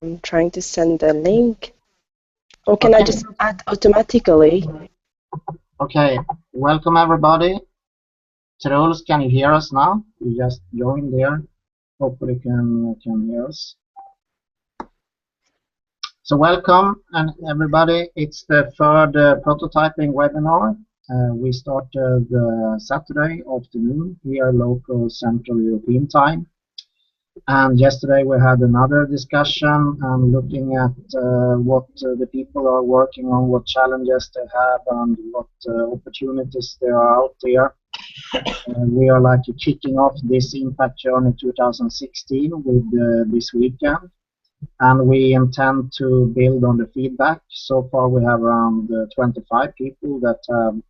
I'm trying to send the link. Or can I just add automatically? Okay, welcome everybody. Truls, can you hear us now? You just joined there. Hopefully you can hear us. So welcome and everybody. It's the third prototyping webinar. We started Saturday afternoon here local Central European time. And yesterday we had another discussion looking at what the people are working on, what challenges they have, and what opportunities there are out there. We are like kicking off this Impact Journey 2016 with this weekend, and we intend to build on the feedback. So far we have around 25 people that have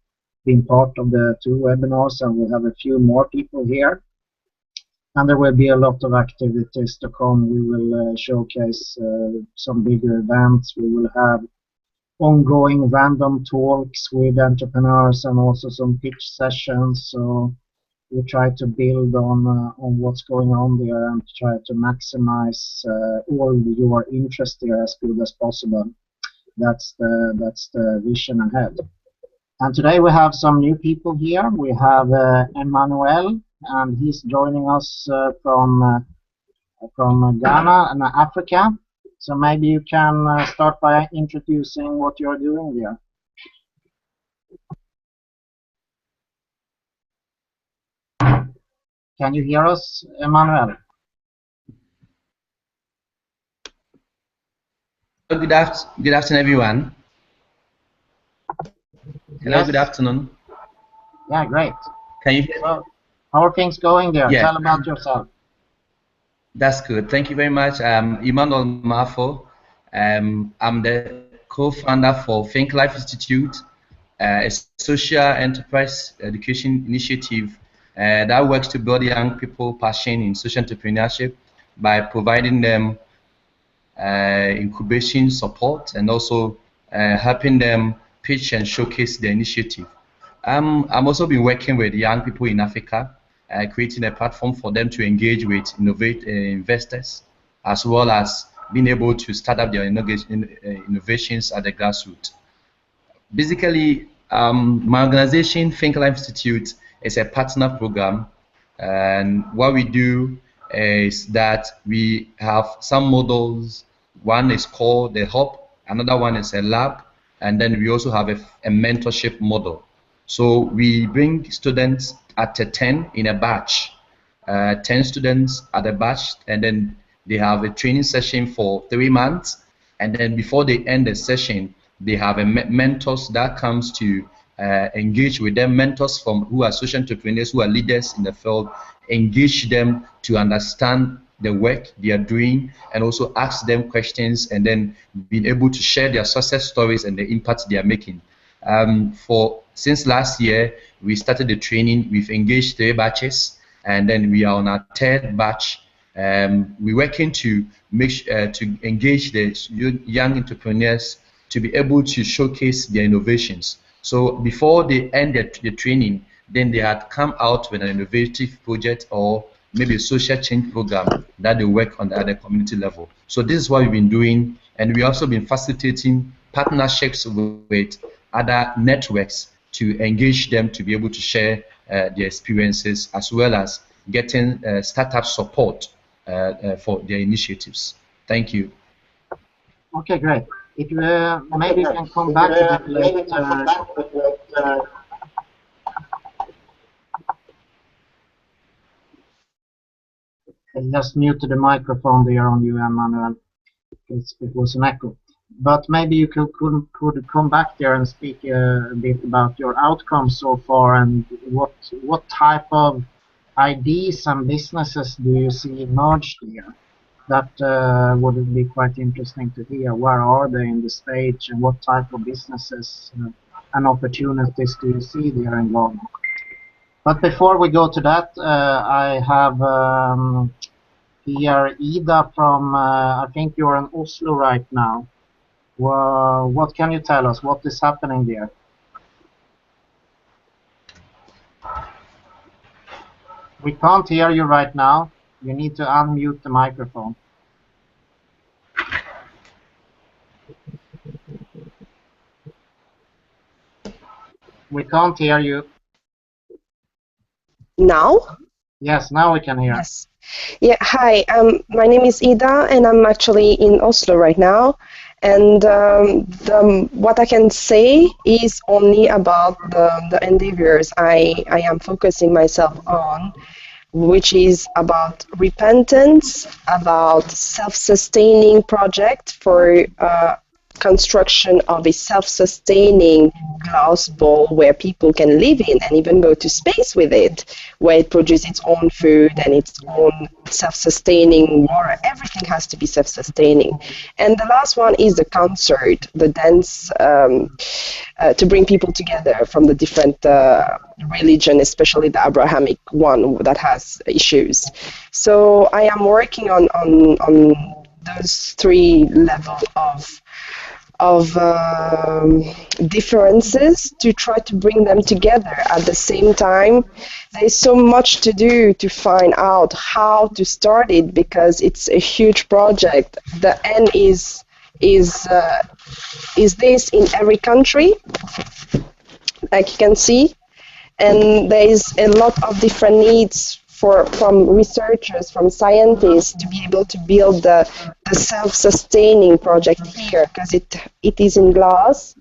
been part of the two webinars, and we have a few more people here. And there will be a lot of activities to come. We will showcase some bigger events. We will have ongoing random talks with entrepreneurs and also some pitch sessions. So we try to build on what's going on there and try to maximize all your interest there as good as possible. That's the vision ahead. And today we have some new people here. We have Emmanuel, and he's joining us from Ghana and Africa. So maybe you can start by introducing what you're doing there. Can you hear us, Emmanuel? Good afternoon, everyone. Hello, Yes. Good afternoon. Yeah, great. Can you hear me? So, how are things going there? Yes. Tell about yourself. That's good. Thank you very much. Emmanuel Mafo. I'm the co-founder for Think Life Institute, a social enterprise education initiative that works to build young people passion in social entrepreneurship by providing them incubation support and also helping them pitch and showcase their initiative. I'm also been working with young people in Africa, creating a platform for them to engage with investors, as well as being able to start up their innovations at the grassroots. Basically, my organization, Think Life Institute, is a partner program, and what we do is that we have some models. One is called the hub, another one is a lab, and then we also have a mentorship model. So we bring students at a 10 in a batch, 10 students at a batch, and then they have a training session for 3 months, and then before they end the session, they have a mentors that comes to engage with them, mentors from who are social entrepreneurs, who are leaders in the field, engage them to understand the work they are doing and also ask them questions, and then being able to share their success stories and the impact they are making. Since last year, we started the training. We've engaged 3 batches, and then we are on our 3rd batch. We're working to to engage the young entrepreneurs to be able to showcase their innovations. So before they end the training, then they had come out with an innovative project or maybe a social change program that they work on at the community level. So this is what we've been doing, and we also been facilitating partnerships with other networks to engage them to be able to share their experiences, as well as getting startup support for their initiatives. Thank you. Okay, great. If you maybe you can come back a bit later. I just muted the microphone there on you, Emmanuel. It was an echo. But maybe you could come back there and speak a bit about your outcomes so far, and what type of ideas and businesses do you see emerged here? That would be quite interesting to hear. Where are they in the stage, and what type of businesses and opportunities do you see there involved? But before we go to that, I have here Ida from, I think you're in Oslo right now. Well, what can you tell us? What is happening there? We can't hear you right now. You need to unmute the microphone. We can't hear you. Now? Yes, now we can hear. Yes. Yeah, hi. My name is Ida, and I'm actually in Oslo right now. And what I can say is only about the endeavors I am focusing myself on, which is about repentance, about self-sustaining project for construction of a self-sustaining glass bowl where people can live in and even go to space with it, where it produces its own food and its own self-sustaining water. Everything has to be self-sustaining. And the last one is the concert, the dance, to bring people together from the different religion, especially the Abrahamic one that has issues. So I am working on those three levels of differences to try to bring them together at the same time. There's so much to do to find out how to start it because it's a huge project. The end is this in every country, like you can see, and there is a lot of different needs from researchers, from scientists to be able to build the self-sustaining project here because it is in glass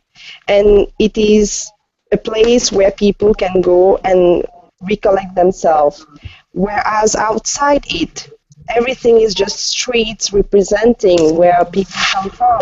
and it is a place where people can go and recollect themselves. Whereas outside it, everything is just streets representing where people come from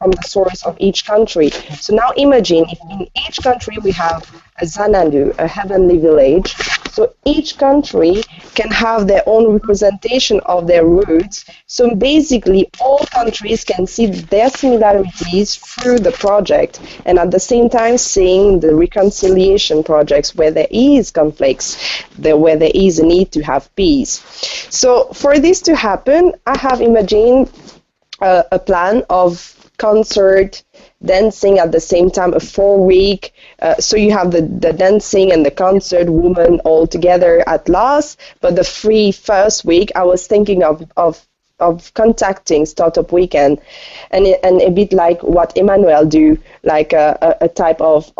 the source of each country. So now imagine if in each country we have a Xanadu, a heavenly village, so each country can have their own representation of their roots. So basically all countries can see their similarities through the project and at the same time seeing the reconciliation projects where there is conflicts, where there is a need to have peace. So for this to happen, I have imagined a plan of concert, dancing at the same time, a 4 week. So you have the dancing and the concert, women all together at last. But the first week, I was thinking of contacting Startup Weekend, and a bit like what Emmanuel do, like a type of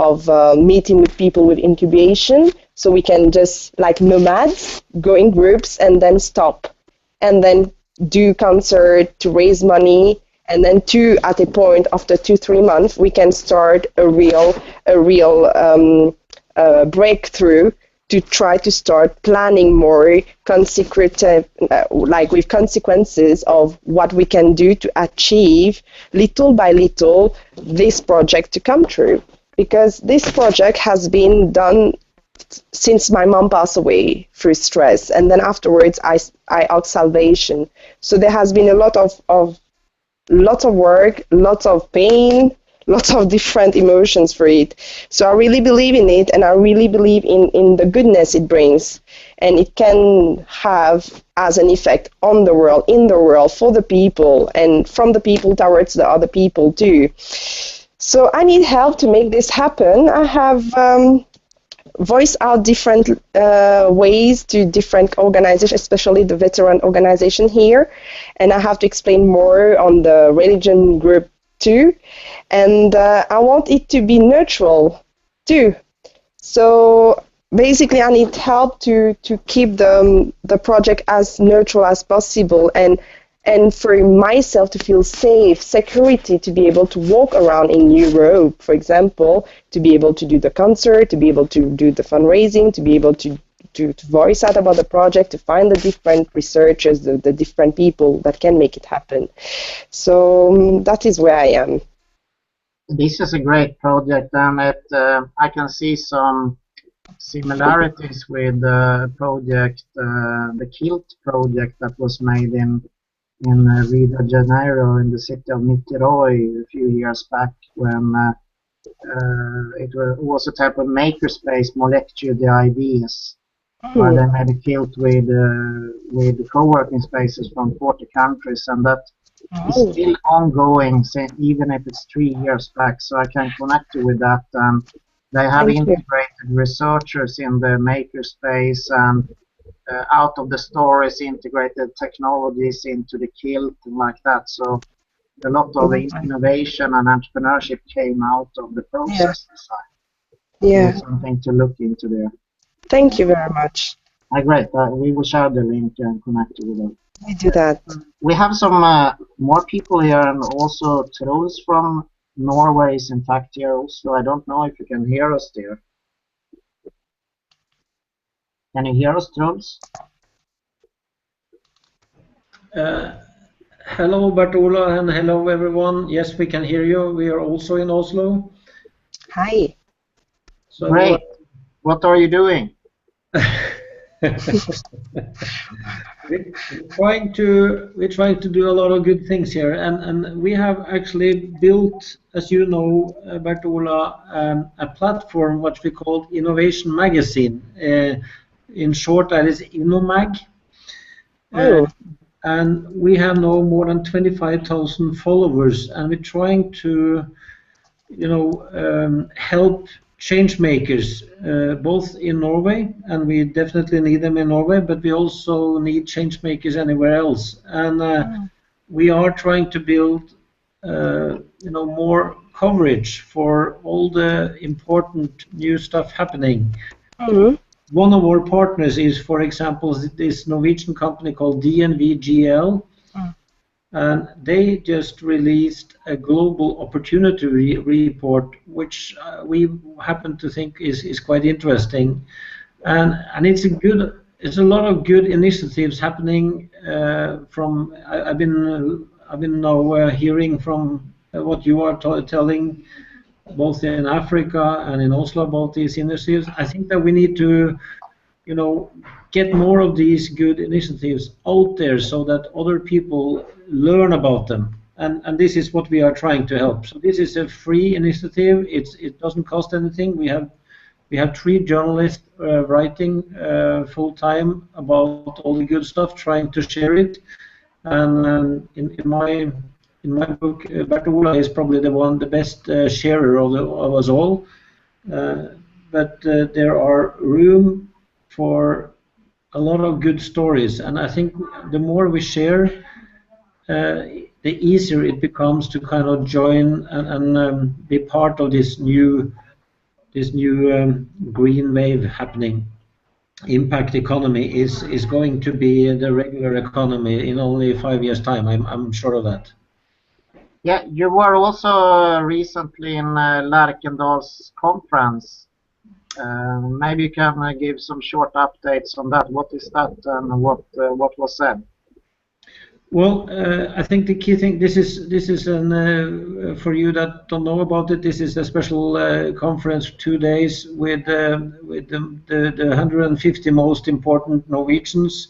meeting with people with incubation. So we can just like nomads go in groups and then stop, and then do concert to raise money. And then at a point after 2-3 months, we can start a real breakthrough to try to start planning more consecutive, like with consequences of what we can do to achieve little by little this project to come true. Because this project has been done since my mom passed away through stress, and then afterwards I asked salvation. So there has been a lot of work, lots of pain, lots of different emotions for it. So I really believe in it, and I really believe in the goodness it brings, and it can have as an effect on the world, in the world, for the people, and from the people towards the other people too. So I need help to make this happen. I have voice out different ways to different organizations, especially the veteran organization here. And I have to explain more on the religion group too. And I want it to be neutral too. So basically I need help to keep the project as neutral as possible, and for myself to feel safe, security, to be able to walk around in Europe, for example, to be able to do the concert, to be able to do the fundraising, to be able to voice out about the project, to find the different researchers, the different people that can make it happen. So that is where I am. This is a great project, and I can see some similarities with the project, the Kilt project that was made in Rio de Janeiro, in the city of Niterói, a few years back, when it was a type of makerspace, molecular the ideas, where they made a Kilt with co-working spaces from 40 countries, and that is still ongoing, even if it's 3 years back. So I can connect you with that. They have integrated researchers in the makerspace, and out of the stories integrated technologies into the Kilt and like that. So a lot of innovation and entrepreneurship came out of the Yeah. process design. Yeah. There's something to look into there. Thank you very much. Great. We will share the link and connect you with them. We do that. We have some more people here, and also Truls from Norway is in fact here also. I don't know if you can hear us there. Can you hear us, Truls? Hello, Bert-Ola, and hello, everyone. Yes, we can hear you. We are also in Oslo. Hi. So, Great. What are you doing? we're trying to do a lot of good things here, and we have actually built, as you know, Bert-Ola, a platform which we call Innovation Magazine. In short, that is InnoMag. Oh. And we have now more than 25,000 followers, and we're trying to, help change makers, both in Norway, and we definitely need them in Norway, but we also need change makers anywhere else. And we are trying to build, more coverage for all the important new stuff happening. Mm-hmm. One of our partners is, for example, this Norwegian company called DNVGL, and they just released a global opportunity report, which we happen to think is quite interesting, and it's a lot of good initiatives happening. I've been now hearing from what you are telling, both in Africa and in Oslo, about these initiatives. I think that we need to, get more of these good initiatives out there so that other people learn about them. And this is what we are trying to help. So this is a free initiative. It doesn't cost anything. We have 3 journalists writing full time about all the good stuff, trying to share it. And in my book, Bert-Ola is probably the best sharer of us all. But there are room for a lot of good stories, and I think the more we share, the easier it becomes to kind of join and be part of this new green wave happening. Impact economy is going to be the regular economy in only 5 years' time. I'm sure of that. Yeah, you were also recently in Lerkendal's conference. Maybe you can give some short updates on that. What is that, and what was said? Well, I think the key thing, this is an for you that don't know about it, this is a special conference, 2 days with the 150 most important Norwegians,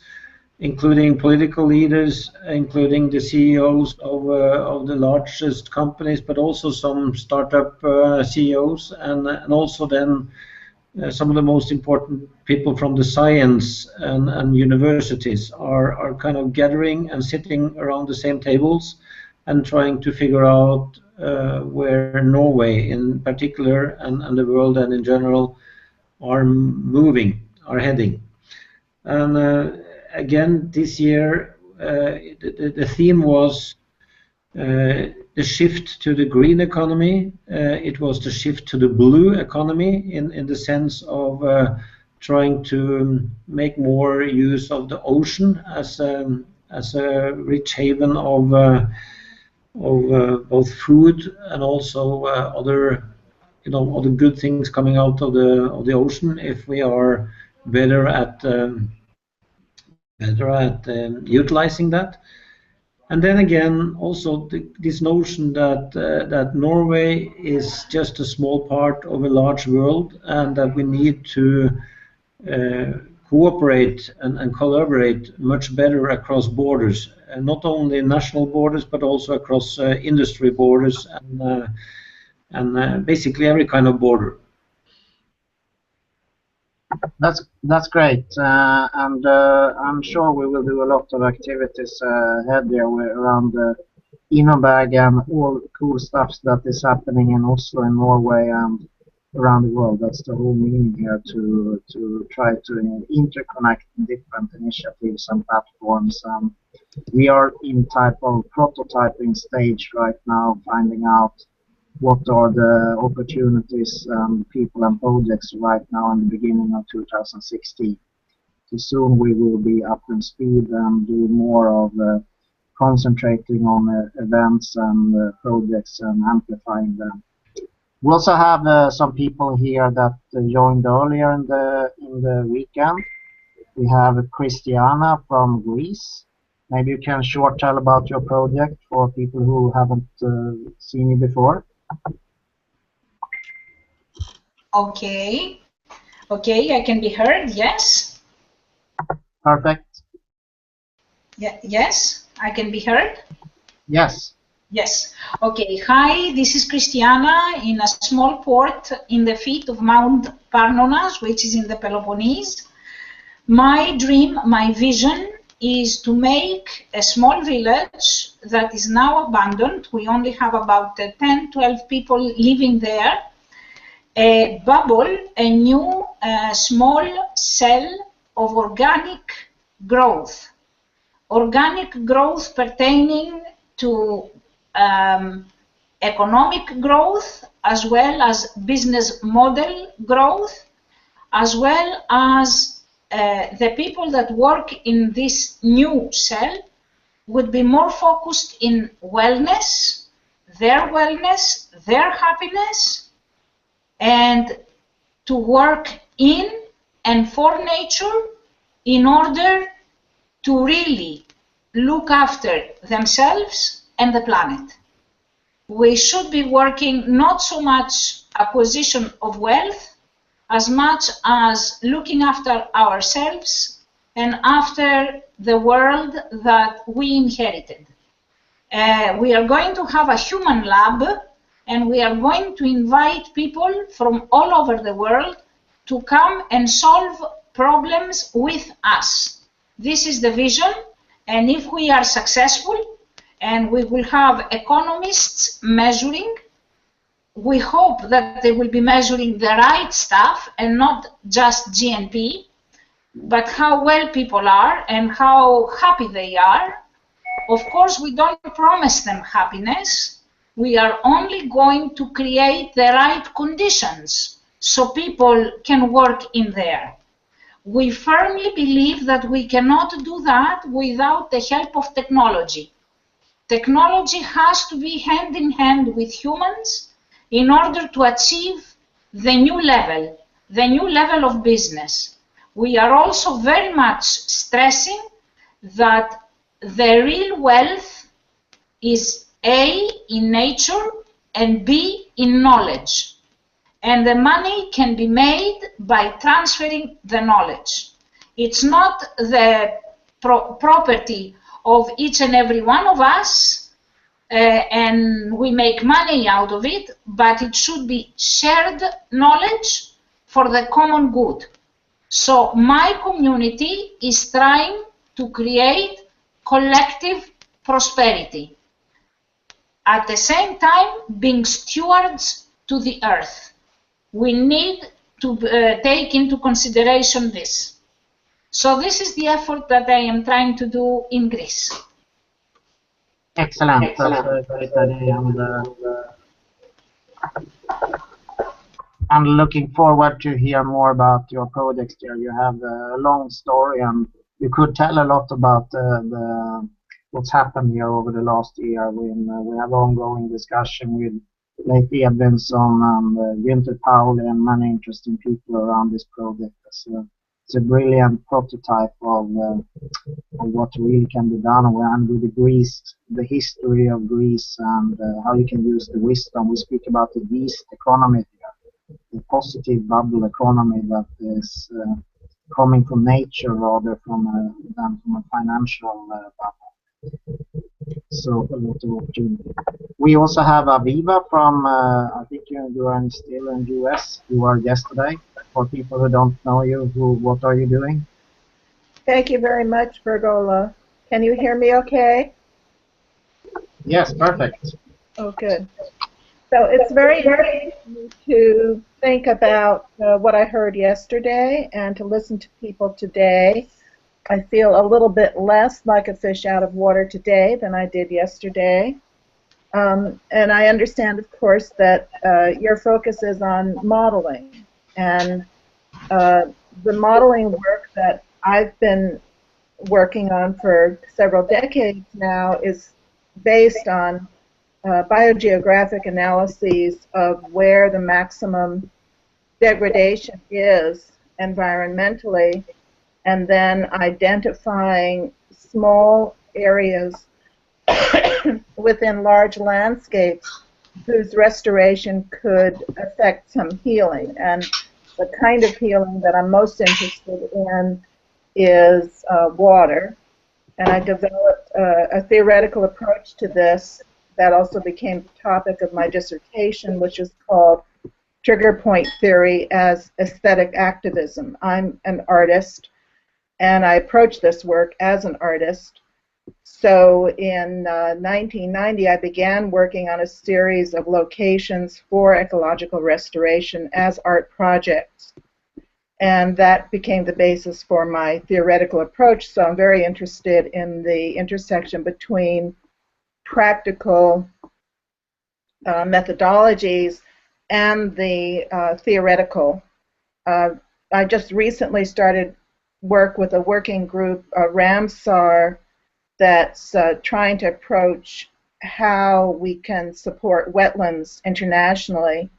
including political leaders, including the CEOs of the largest companies, but also some startup CEOs, and also then some of the most important people from the science and universities are kind of gathering and sitting around the same tables and trying to figure out where Norway in particular and the world and in general are heading. And again, this year the theme was the shift to the green economy. It was the shift to the blue economy in the sense of trying to make more use of the ocean as a rich haven of both food and also other good things coming out of the ocean if we are better at utilizing that. And then again, also this notion that Norway is just a small part of a large world, and that we need to cooperate and collaborate much better across borders, and not only national borders, but also across industry borders and basically every kind of border. That's great, and I'm sure we will do a lot of activities ahead there around the InnoBag and all cool stuff that is happening in Oslo and Norway, and around the world. That's the whole meaning here, to try to interconnect different initiatives and platforms. We are in type of prototyping stage right now, finding out what are the opportunities, people and projects right now in the beginning of 2016. So soon we will be up in speed and do more of concentrating on events and projects and amplifying them. We also have some people here that joined earlier in the weekend. We have Christiana from Greece. Maybe you can short tell about your project for people who haven't seen you before. Okay. Okay, I can be heard, yes? Perfect. Yeah, yes, I can be heard? Yes. Yes. Okay, hi, this is Christiana in a small port in the feet of Mount Parnonas, which is in the Peloponnese. My dream, my vision is to make a small village that is now abandoned. We only have about 10, 12 people living there. A bubble, a new small cell of organic growth. Organic growth pertaining to economic growth as well as business model growth, as well as the people that work in this new cell would be more focused in wellness, their happiness, and to work in and for nature in order to really look after themselves and the planet. We should be working not so much acquisition of wealth as much as looking after ourselves and after the world that we inherited. We are going to have a human lab, and we are going to invite people from all over the world to come and solve problems with us. This is the vision, and if we are successful, and we will have economists measuring, we hope that they will be measuring the right stuff and not just GNP, but how well people are and how happy they are. Of course, we don't promise them happiness. We are only going to create the right conditions so people can work in there. We firmly believe that we cannot do that without the help of technology. Technology has to be hand in hand with humans in order to achieve the new level of business. We are also very much stressing that the real wealth is A, in nature, and B, in knowledge. And the money can be made by transferring the knowledge. It's not the property of each and every one of us, and we make money out of it, but it should be shared knowledge for the common good. So my community is trying to create collective prosperity, at the same time being stewards to the earth. We need to take into consideration this. So this is the effort that I am trying to do in Greece. Excellent. That's a great idea. I'm looking forward to hear more about your projects there. You have a long story, and you could tell a lot about what's happened here over the last year. We have ongoing discussion with Leif Edvinsson and Günther Pauli and many interesting people around this project. It's a brilliant prototype of what really can be done, and with Greece, the history of Greece, and how you can use the wisdom. We speak about the yeast economy here, the positive bubble economy that is coming from nature rather than from a financial bubble. So a lot of opportunity. We also have Aviva from, I think you are still in the US. You were yesterday. For people who don't know you, what are you doing? Thank you very much, Bert-Ola. Can you hear me okay? Yes, perfect. Oh, good. So it's very interesting for me to think about what I heard yesterday and to listen to people today. I feel a little bit less like a fish out of water today than I did yesterday. And I understand, of course, that your focus is on modeling. And the modeling work that I've been working on for several decades now is based on biogeographic analyses of where the maximum degradation is environmentally, and then identifying small areas within large landscapes whose restoration could affect some healing. And the kind of healing that I'm most interested in is water. And I developed a theoretical approach to this that also became the topic of my dissertation, which is called Trigger Point Theory as Aesthetic Activism. I'm an artist, and I approach this work as an artist. So in 1990, I began working on a series of locations for ecological restoration as art projects. And that became the basis for my theoretical approach. So I'm very interested in the intersection between practical methodologies and the theoretical. I just recently started work with a working group, Ramsar, that's trying to approach how we can support wetlands internationally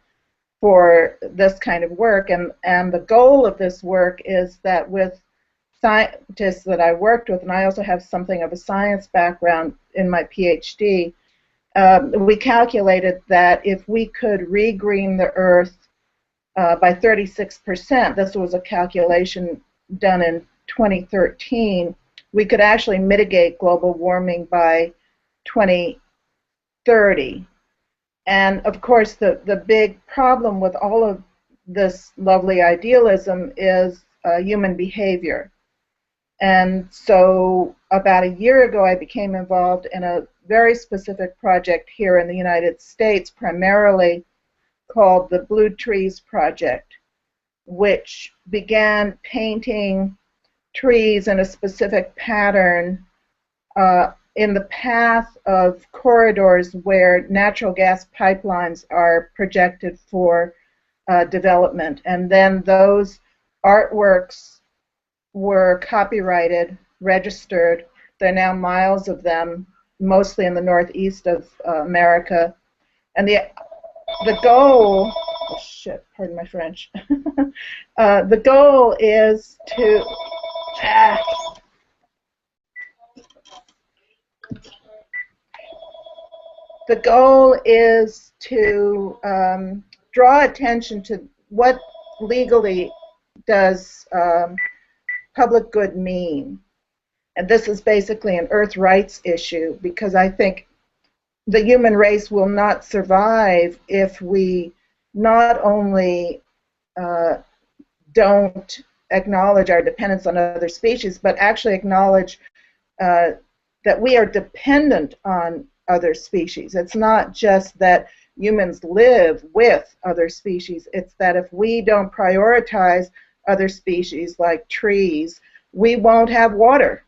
for this kind of work. And the goal of this work is that with scientists that I worked with, and I also have something of a science background in my PhD, we calculated that if we could regreen the earth by 36%, this was a calculation done in 2013, we could actually mitigate global warming by 2030. And of course, the big problem with all of this lovely idealism is human behavior. And so about a year ago, I became involved in a very specific project here in the United States, primarily called the Blue Trees Project, which began painting trees in a specific pattern in the path of corridors where natural gas pipelines are projected for development. And then those artworks were copyrighted, registered. There are now miles of them, mostly in the northeast of America. And the goal, oh shit, pardon my French, the goal is to, the goal is to draw attention to what legally does public good mean. And this is basically an earth rights issue, because I think the human race will not survive if we not only don't acknowledge our dependence on other species, but actually acknowledge that we are dependent on other species. It's not just that humans live with other species, it's that if we don't prioritize other species like trees, we won't have water,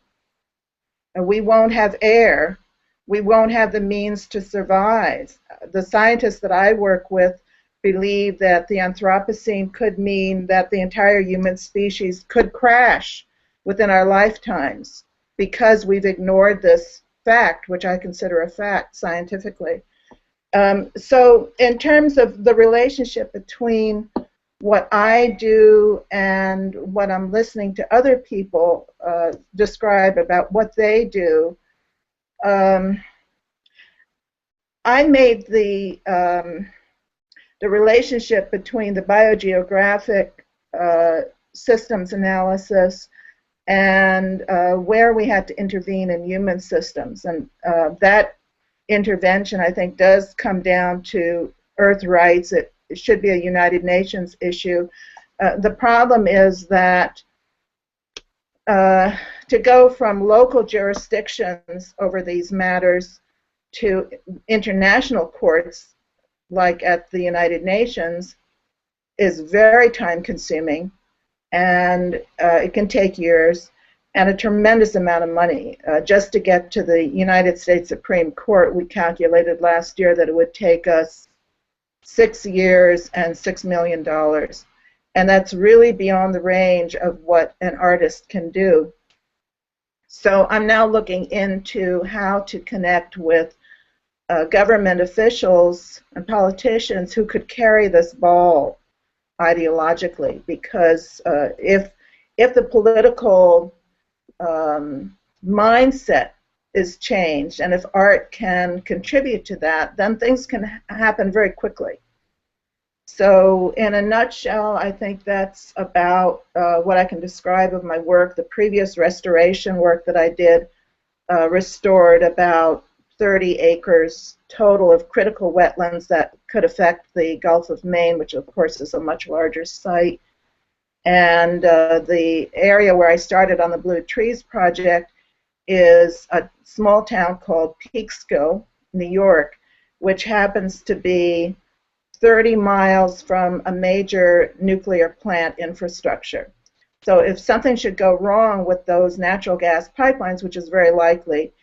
and we won't have air, we won't have the means to survive. The scientists that I work with believe that the Anthropocene could mean that the entire human species could crash within our lifetimes because we've ignored this fact, which I consider a fact scientifically. So in terms of the relationship between what I do and what I'm listening to other people describe about what they do, I made the relationship between the biogeographic systems analysis and where we had to intervene in human systems. And that intervention, I think, does come down to earth rights. It should be a United Nations issue. The problem is that to go from local jurisdictions over these matters to international courts like at the United Nations, is very time consuming, and it can take years and a tremendous amount of money. Just to get to the United States Supreme Court, we calculated last year that it would take us 6 years and $6 million. And that's really beyond the range of what an artist can do. So I'm now looking into how to connect with government officials and politicians who could carry this ball ideologically, because if the political mindset is changed, and if art can contribute to that, then things can happen very quickly. So in a nutshell, I think that's about what I can describe of my work. The previous restoration work that I did restored about 30 acres total of critical wetlands that could affect the Gulf of Maine, which of course is a much larger site. And the area where I started on the Blue Trees project is a small town called Peekskill, New York, which happens to be 30 miles from a major nuclear plant infrastructure. So if something should go wrong with those natural gas pipelines, which is very likely,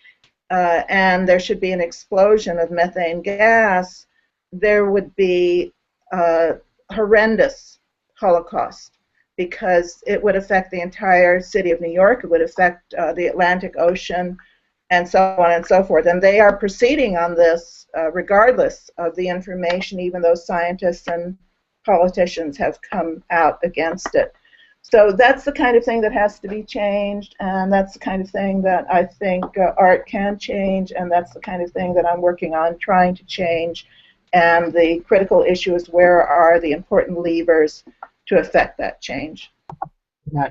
and there should be an explosion of methane gas, there would be a horrendous holocaust, because it would affect the entire city of New York, it would affect the Atlantic Ocean, and so on and so forth. And they are proceeding on this regardless of the information, even though scientists and politicians have come out against it. So that's the kind of thing that has to be changed, and that's the kind of thing that I think art can change, and that's the kind of thing that I'm working on trying to change. And the critical issue is, where are the important levers to affect that change? Yeah.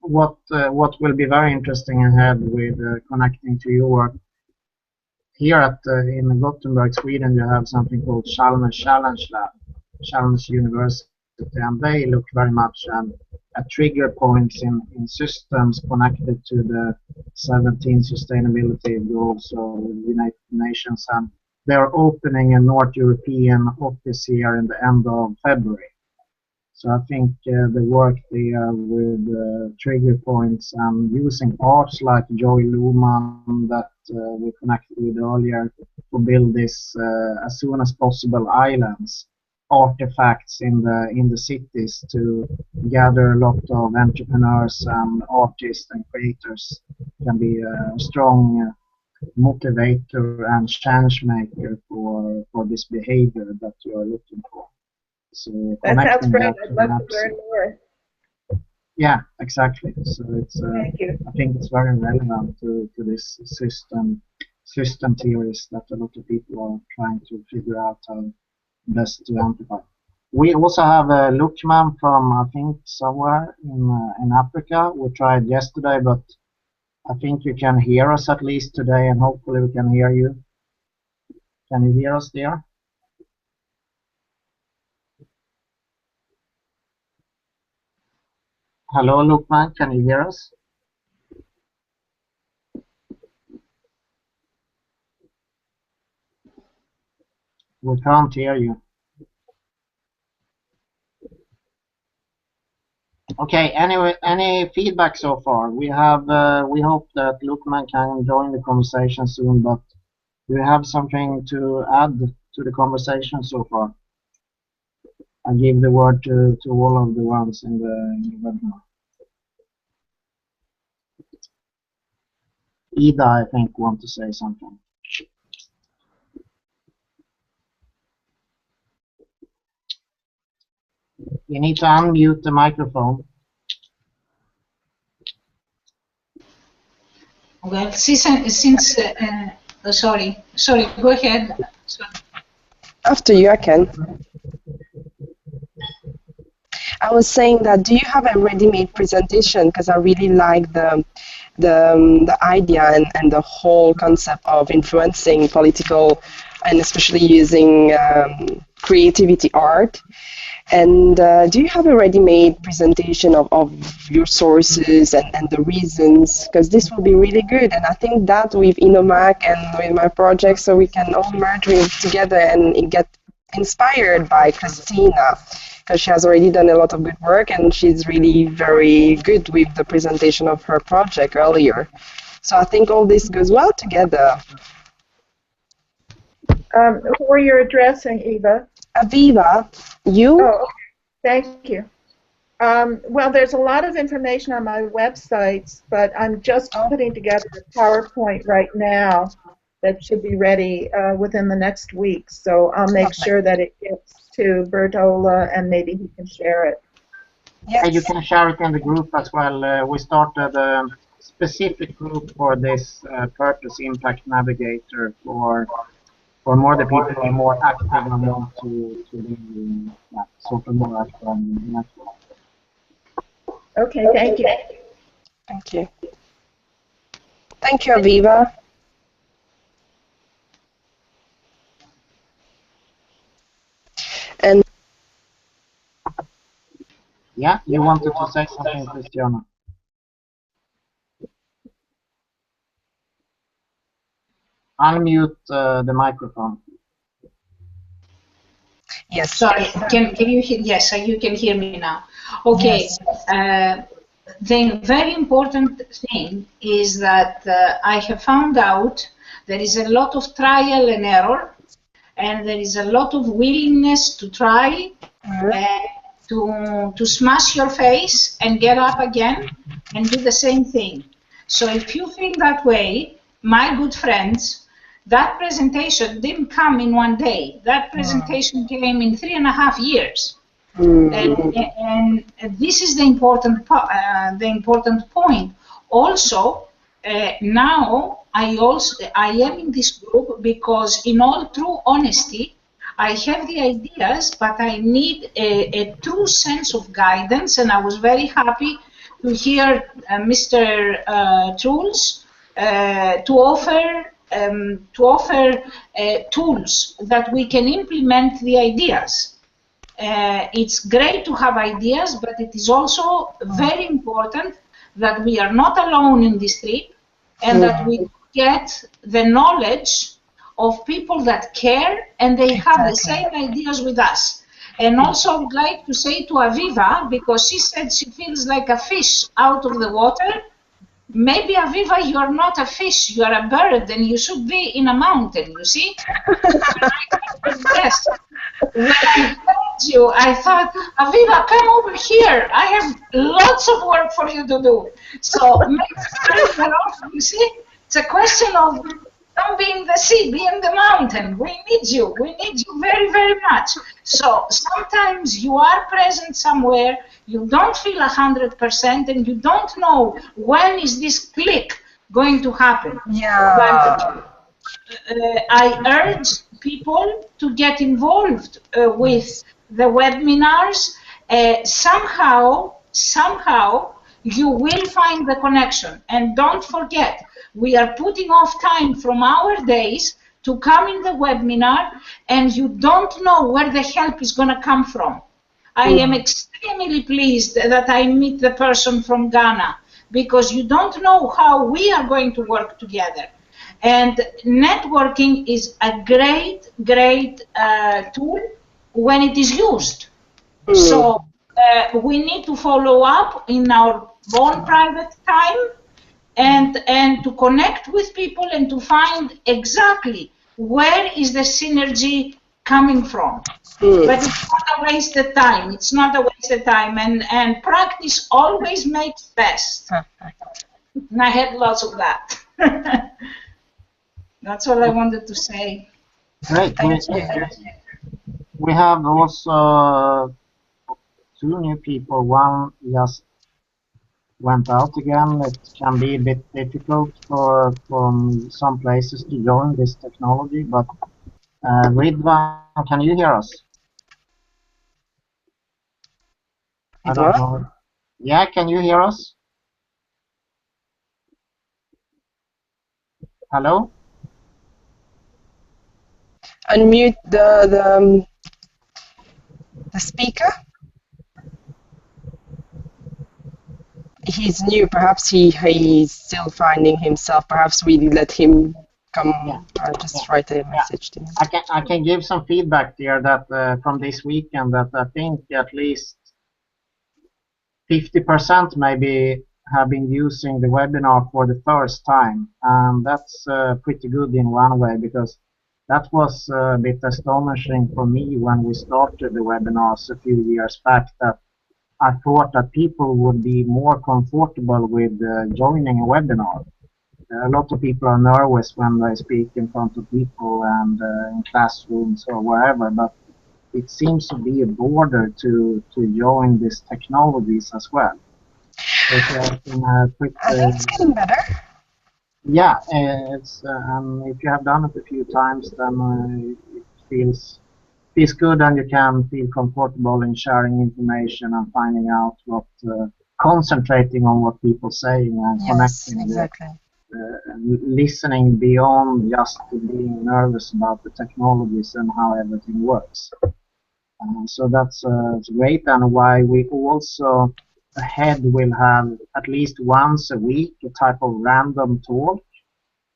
What will be very interesting ahead with connecting to your work, here at in Gothenburg, Sweden, you have something called Chalmers Challenge Lab, Chalmers University, and they look very much at trigger points in systems connected to the 17 sustainability goals of the United Nations, and they are opening a North European office here in the end of February. So I think the work there with trigger points and using arts like Joy Luhmann that we connected with earlier to build this as soon as possible islands, artifacts in the cities to gather a lot of entrepreneurs and artists and creators can be a strong motivator and change maker for this behavior that you are looking for. So that sounds great. that I'd love to learn more. Yeah, exactly. So it's Thank you. I think it's very relevant to this system theories that a lot of people are trying to figure out how best to amplify. We also have a Lukman from, I think, somewhere in Africa. We tried yesterday, but I think you can hear us at least today, and hopefully we can hear you. Can you hear us there? Hello, Lukman, can you hear us? We can't hear you. Okay, anyway, any feedback so far? We hope that Lukman can join the conversation soon, but do you have something to add to the conversation so far? I give the word to all of the ones in the webinar. Ida, I think, want to say something. You need to unmute the microphone. Well, since sorry, go ahead. Sorry. After you, I can. I was saying that, do you have a ready-made presentation? Because I really like the idea and the whole concept of influencing political, and especially using creativity art. And do you have a ready-made presentation of your sources and the reasons? Because this will be really good. And I think that with InnoMac and with my project, so we can all merge together and get inspired by Christina because she has already done a lot of good work and she's really very good with the presentation of her project earlier. So I think all this goes well together. Who are you addressing, Eva? Aviva, you? Oh, okay. Thank you. Well, there's a lot of information on my websites, but I'm just putting together a PowerPoint right now that should be ready within the next week. So I'll make sure that it gets to Bert-Ola and maybe he can share it. Yes. You can share it in the group as well. We started a specific group for this purpose, Impact Navigator, for more the people who are more active and want to be sort of more active on the network. Okay, thank you. Thank you. Thank you, Aviva. And Yeah, you wanted to say something, Christiana? Unmute the microphone. yes. Sorry, can you hear? Yes, you can hear me now. Okay. Yes. The very important thing is that I have found out there is a lot of trial and error, and there is a lot of willingness to try, to smash your face and get up again and do the same thing. So if you feel that way, my good friends, that presentation didn't come in one day. That presentation came in 3.5 years. And this is the important point. Also, now I am in this group because, in all true honesty, I have the ideas, but I need a true sense of guidance. And I was very happy to hear Mr. Truls to offer tools that we can implement the ideas. It's great to have ideas, but it is also very important that we are not alone in this trip and that we get the knowledge of people that care and they have the same ideas with us. And also I would like to say to Aviva, because she said she feels like a fish out of the water, maybe Aviva, you are not a fish, you are a bird and you should be in a mountain, you see? Yes. When I heard you, I thought, Aviva, come over here. I have lots of work for you to do. So make time, you see? It's a question of don't be in the sea, be in the mountain. We need you. We need you very, very much. So sometimes you are present somewhere, you don't feel 100%, and you don't know when is this click going to happen. Yeah. But I urge people to get involved with the webinars. Somehow you will find the connection. And don't forget, we are putting off time from our days to come in the webinar, and you don't know where the help is going to come from. I am extremely pleased that I meet the person from Ghana, because you don't know how we are going to work together. And networking is a great, great tool when it is used. So we need to follow up in our own private time and to connect with people and to find exactly where is the synergy coming from. But it's not a wasted time. It's not a wasted time. And practice always makes best. And I had lots of that. That's all I wanted to say. Great. We have also 2 new people. One just went out again. It can be a bit difficult from some places to join this technology, but Ridvan, can you hear us? I don't know. Yeah, can you hear us? Hello? Unmute the speaker. He's new. Perhaps he's still finding himself. Perhaps we let him welcome. Yeah. I'll just write a message to him. I can give some feedback there that from this weekend that I think at least 50% maybe have been using the webinar for the first time, and that's pretty good in one way, because that was a bit astonishing for me when we started the webinars a few years back, that I thought that people would be more comfortable with joining a webinar. A lot of people are nervous when they speak in front of people and in classrooms or wherever, but it seems to be a border to join these technologies as well. So it has been a quick, I think it's getting better. yeah, it's if you have done it a few times, then it feels good, and you can feel comfortable in sharing information and finding out what, concentrating on what people saying and Yes, connecting exactly. listening beyond just being nervous about the technologies and how everything works. So that's great, and why we also ahead will have at least once a week a type of random talk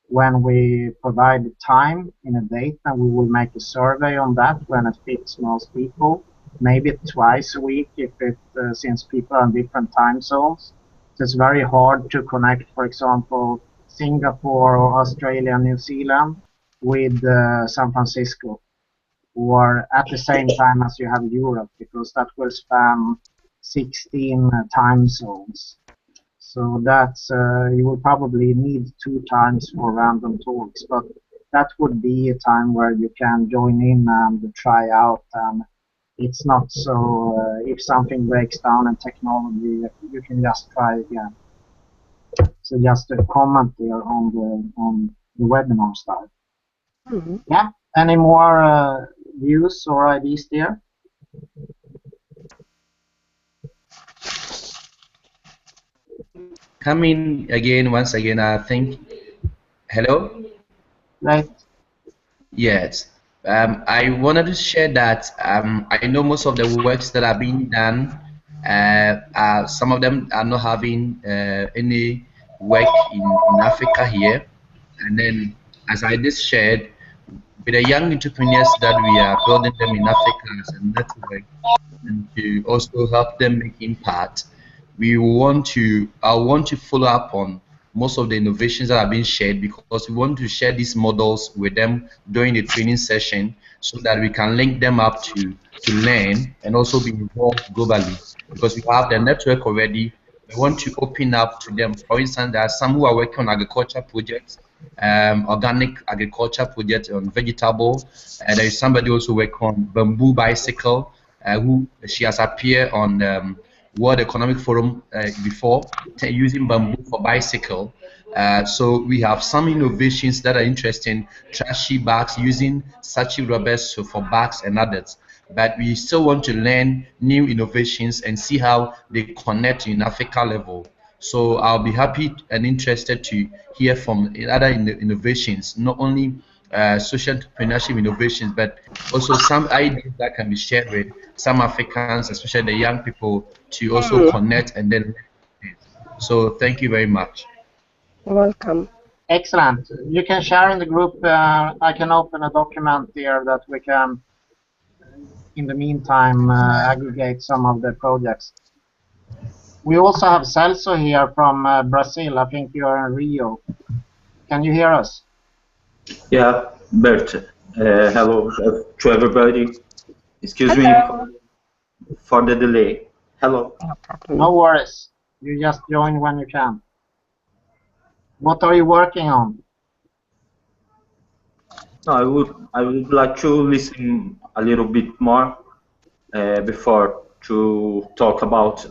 when we provide the time in a date, and we will make a survey on that when it fits most people. Maybe twice a week if it since people are in different time zones. So it's very hard to connect, for example, Singapore or Australia and New Zealand with San Francisco, or at the same time as you have Europe, because that will span 16 time zones. So that's you will probably need 2 times for random talks, but that would be a time where you can join in and try out. It's not so if something breaks down in technology, you can just try again. So just a comment there on the webinar style. Mm-hmm. Yeah. Any more views or ideas there? Come in again, once again, I think. Hello? Right. Yes. I wanted to share that I know most of the works that are being done, some of them are not having any work in Africa here. And then, as I just shared, with the young entrepreneurs that we are building them in Africa as a network, and to also help them make impact, I want to follow up on most of the innovations that are being shared, because we want to share these models with them during the training session so that we can link them up to learn and also be involved globally, because we have the network already. We want to open up to them. For instance, there are some who are working on agriculture projects, organic agriculture project on vegetable. There is somebody also working on bamboo bicycle, who she has appeared on World Economic Forum before, using bamboo for bicycle. So we have some innovations that are interesting, trashy bags using sachi rubbers for bags and others. But we still want to learn new innovations and see how they connect in Africa level. So I'll be happy and interested to hear from other innovations, not only social entrepreneurship innovations, but also some ideas that can be shared with some Africans, especially the young people, to also connect and then. So thank you very much. Welcome. Excellent. You can share in the group. I can open a document here that we can, in the meantime, aggregate some of the projects. We also have Celso here from Brazil. I think you are in Rio. Can you hear us? Yeah, Bert. Hello to everybody. Excuse Hello. me for the delay. Hello. No problem. No worries. You just join when you can. What are you working on? No, I would like to listen a little bit more before to talk about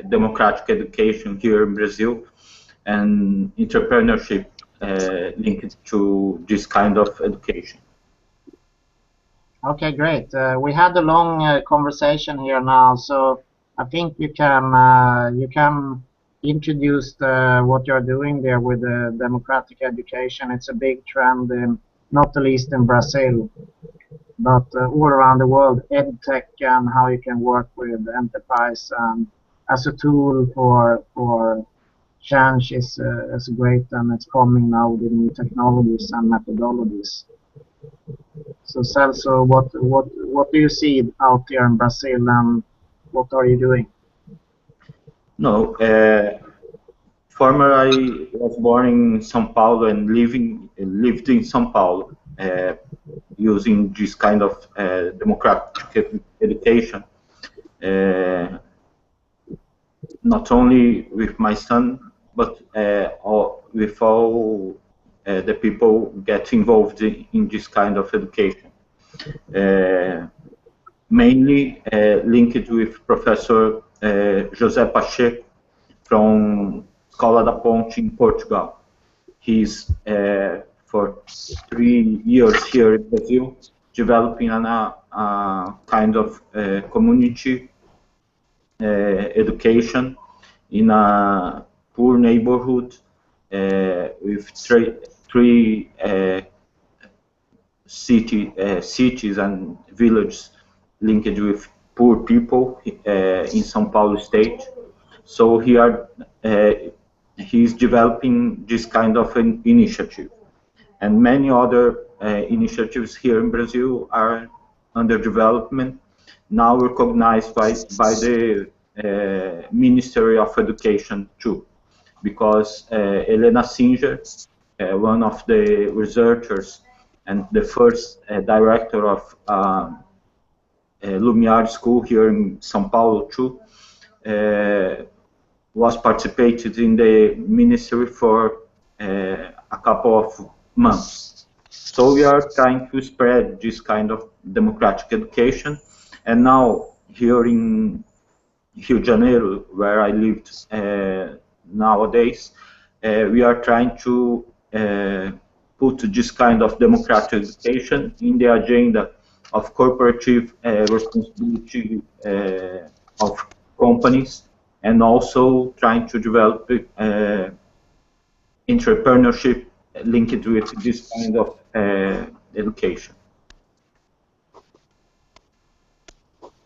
democratic education here in Brazil and entrepreneurship linked to this kind of education. Okay, great. We had a long conversation here now, so I think you can introduce what you're doing there with the democratic education. It's a big trend, not the least in Brazil, but all around the world, EdTech and how you can work with enterprise as a tool for change is great, and it's coming now with new technologies and methodologies. So Celso, what do you see out there in Brazil, and what are you doing? No, former I was born in São Paulo and lived in São Paulo, using this kind of democratic education. Not only with my son, but with all the people get involved in this kind of education. Mainly linked with Professor José Pacheco from Escola da Ponte in Portugal. He's for 3 years here in Brazil, developing a kind of community education in a poor neighborhood with three cities and villages linked with poor people in São Paulo state. So here he's developing this kind of an initiative, and many other initiatives here in Brazil are under development, now recognized by the Ministry of Education too, because Helena Singer, one of the researchers and the first director of Lumiar School here in São Paulo too, was participated in the ministry for a couple of months. So we are trying to spread this kind of democratic education, and now here in Rio de Janeiro, where I lived nowadays, we are trying to put this kind of democratic education in the agenda of cooperative responsibility of companies, and also trying to develop entrepreneurship linked with this kind of education.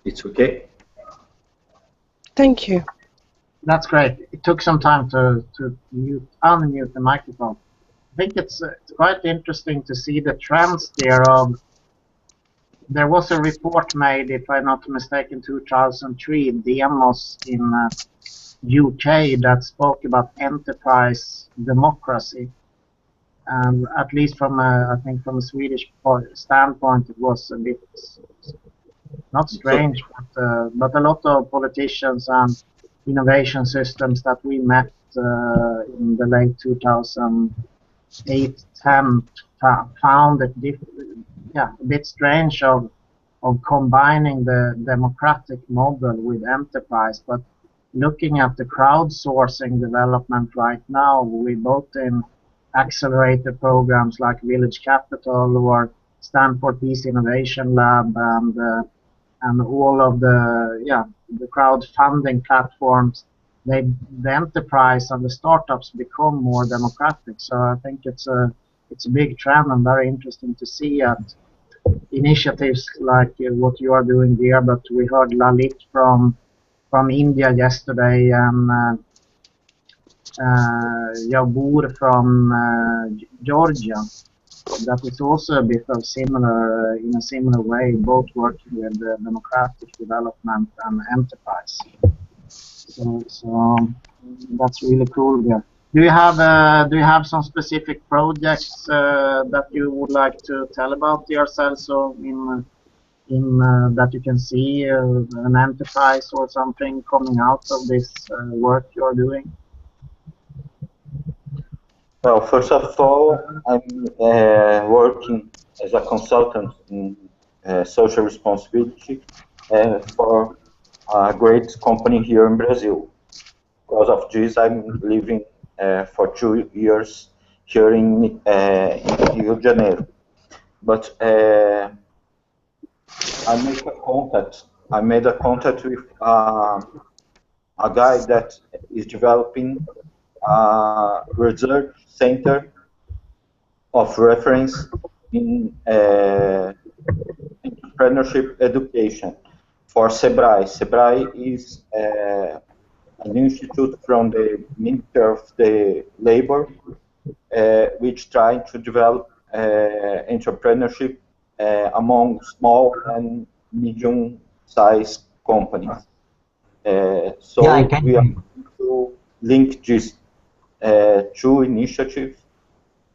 It's okay? Thank you. That's great. It took some time to unmute the microphone. I think it's quite interesting to see the trends there. There was a report made, if I'm not mistaken, 2003, Demos in UK, that spoke about enterprise democracy. And at least from I think from a Swedish standpoint, it was a bit not strange, but a lot of politicians and innovation systems that we met in the late 2008-10 found it a bit strange of combining the democratic model with enterprise. But looking at the crowdsourcing development right now, we both in accelerator programs like Village Capital or Stanford Peace Innovation Lab and all of the crowdfunding platforms, the enterprise and the startups become more democratic. So I think it's a big trend, and very interesting to see at initiatives like what you are doing there. But we heard Lalit from India yesterday, and Yabur from Georgia. That is also a bit of similar, in a similar way, both working with democratic development and enterprise. So that's really cool there. Do you have some specific projects that you would like to tell about yourselves, or in that you can see an enterprise or something coming out of this work you're doing? Well, first of all, I'm working as a consultant in social responsibility for a great company here in Brazil. Because of this, I'm living for 2 years here in Rio de Janeiro. But I made a contact with a guy that is developing a research center of reference in entrepreneurship education for SEBRAE. SEBRAE is an institute from the Ministry of the Labor, which trying to develop entrepreneurship among small and medium-sized companies. So we are going to link these two initiatives,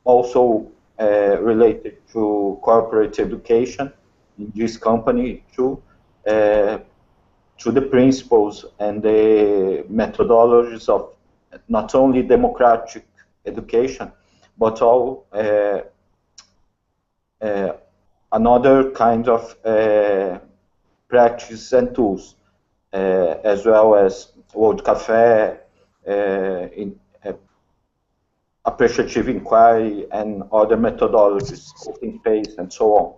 also related to corporate education in this company too, to the principles and the methodologies of not only democratic education, but all another kind of practice and tools, as well as World Cafe, in appreciative inquiry, and other methodologies, open space, and so on.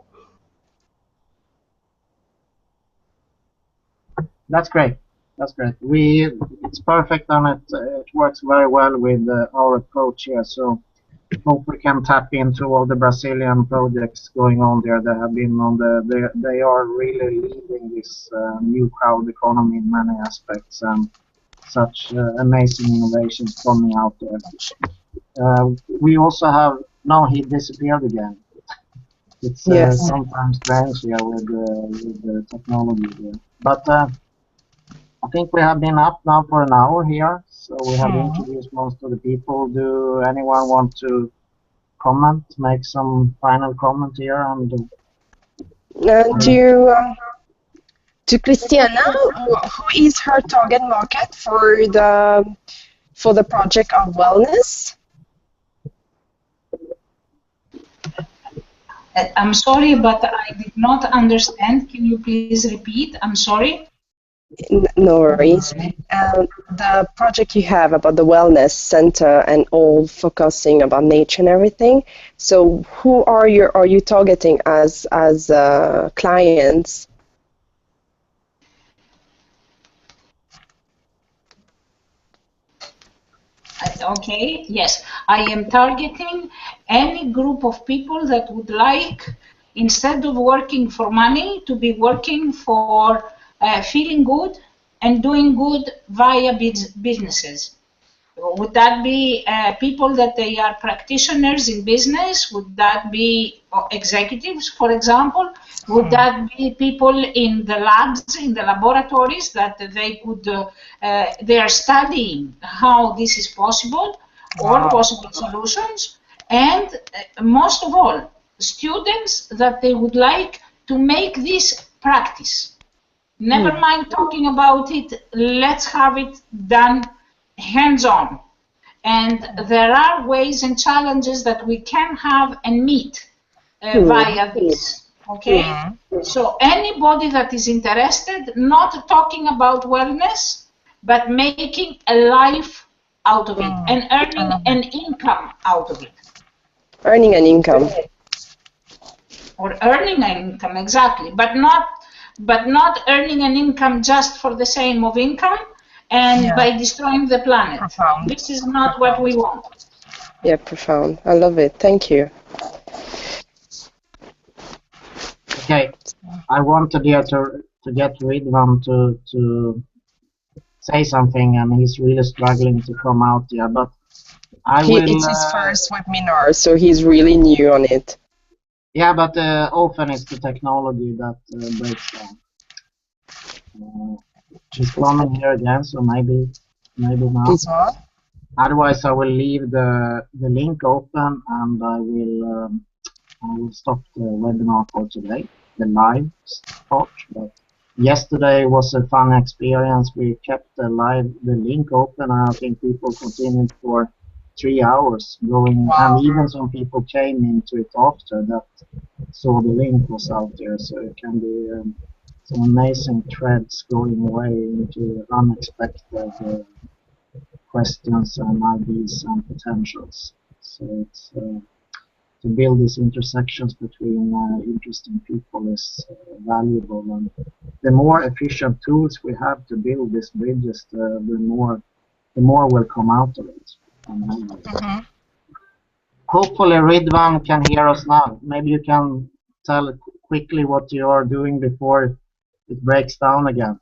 That's great. That's great. It's perfect, and it works very well with our approach here. So hope we can tap into all the Brazilian projects going on there that have been on they are really leading this new crowd economy in many aspects, and such amazing innovations coming out there. We also have, now he disappeared again. It's Yes. sometimes strange here with the technology there. But I think we have been up now for an hour here, so we have introduced most of the people. Do anyone want to comment, make some final comment here? And to Christiana, who is her target market for the project of wellness? I'm sorry, but I did not understand. Can you please repeat? I'm sorry. No worries. The project you have about the wellness center and all focusing about nature and everything. So, who are you targeting as clients? Okay, yes. I am targeting any group of people that would like, instead of working for money, to be working for feeling good and doing good via businesses. Would that be people that they are practitioners in business? Would that be executives, for example? Would that be people in the labs, in the laboratories, that they could, they are studying how this is possible or possible solutions? And most of all, students that they would like to make this practice. Never mind talking about it, let's have it done hands-on. And there are ways and challenges that we can have and meet via this. Okay? So anybody that is interested, not talking about wellness, but making a life out of it and earning an income out of it. Earning an income. Or earning an income, exactly, but not earning an income just for the sake of income and by destroying the planet. Profound. This is not what we want. Yeah, profound. I love it. Thank you. okay, I wanted here to get Ridwan to say something, and he's really struggling to come out here. But It's his first webinar, so he's really new on it. Yeah, but often it's the technology that breaks down. She's coming here again, so maybe now. Please what? Otherwise, I will leave the link open, and I will stop the webinar for today, the live part. But yesterday was a fun experience. We kept the link open, and I think people continued for 3 hours going, and even some people came into it after that, saw the link was out there. So it can be some amazing threads going away into unexpected questions and ideas and potentials. So it's to build these intersections between interesting people is valuable, and the more efficient tools we have to build these bridges, the more will come out of it. Hopefully Ridwan can hear us now. Maybe you can tell quickly what you are doing before it breaks down again.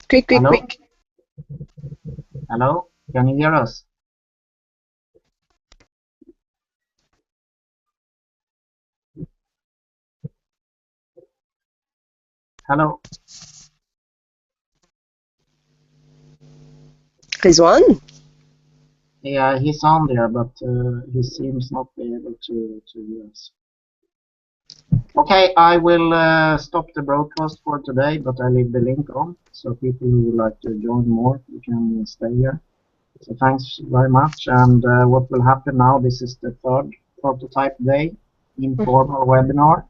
Quick, quick, Hello? quick. Hello? Can you hear us? Hello? Rizwan? Yeah, he's on there, but he seems not be able to hear us. Okay, I will stop the broadcast for today, but I leave the link on, so people who would like to join more, you can stay here. So thanks very much, and what will happen now, this is the third prototype day, informal webinar.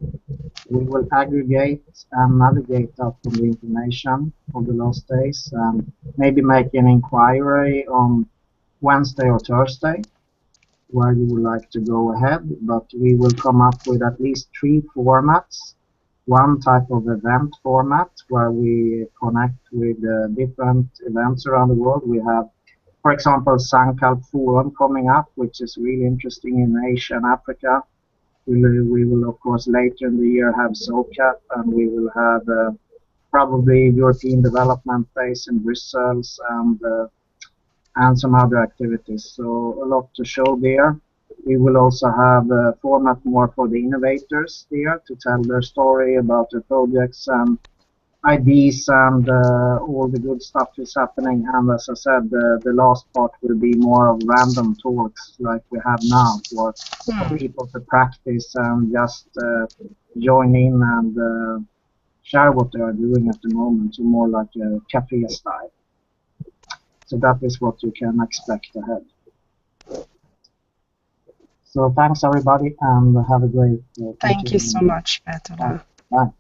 We will aggregate and navigate up on the information of the last days, and maybe make an inquiry on Wednesday or Thursday where you would like to go ahead, but we will come up with at least 3 formats. One type of event format where we connect with different events around the world. We have, for example, Sankalp Forum coming up, which is really interesting in Asia and Africa. We will of course later in the year have SOCAP, and we will have probably European Development Days in Brussels, and some other activities. So a lot to show there. We will also have a format more for the innovators there to tell their story about their projects and ideas, and all the good stuff is happening. And as I said, the last part will be more of random talks like we have now for people to practice and just join in and share what they are doing at the moment, so more like a cafe style. So that is what you can expect ahead. So thanks everybody, and have a great Thank you so much, Bert-Ola. Bye.